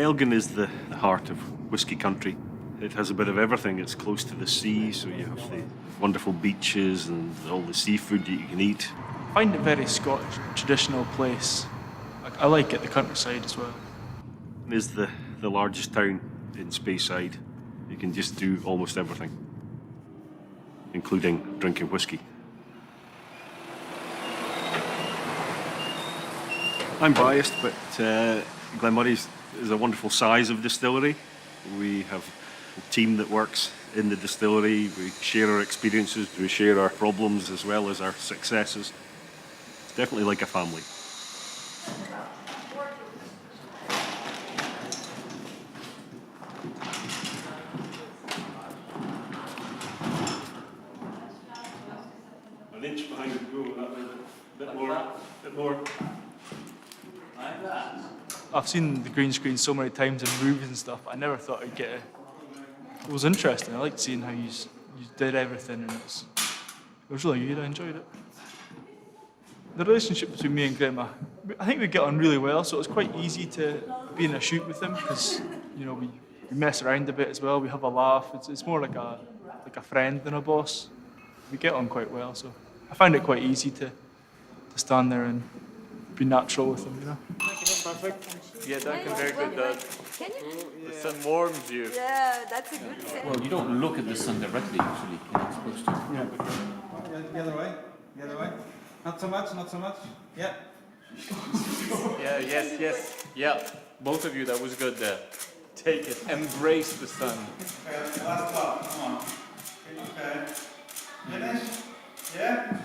Elgin is the heart of whisky country. It has a bit of everything. It's close to the sea, so you have the wonderful beaches and all the seafood that you can eat. I find it very Scottish, traditional place. I like it, the countryside as well. It is the largest town in Speyside. You can just do almost everything, including drinking whisky. I'm biased, but Glen Moray is a wonderful size of distillery. We have a team that works in the distillery. We share our experiences, we share our problems as well as our successes. It's definitely like a family. An inch behind the wheel, that way, a bit more. Like that. I've seen the green screen so many times in movies and stuff, but I never thought I'd get it. It was interesting. I liked seeing how you did everything, and it was really good. I enjoyed it. The relationship between me and Graham, I think we get on really well, so it was quite easy to be in a shoot with him because, you know, we mess around a bit as well. We have a laugh. It's more like a friend than a boss. We get on quite well, so I found it quite easy to stand there and be natural with him, you know. Perfect. Yeah, Duncan, very good. The sun warms you. Yeah, that's a good thing. Well, you don't look at the sun directly, usually. You're not supposed to. Yeah. The other way. The other way. Not so much, not so much. Yeah. Yeah, yes. Yeah, both of you, that was good there. Take it. Embrace the sun. Okay, last drop. Come on. Okay. Finish. Yeah.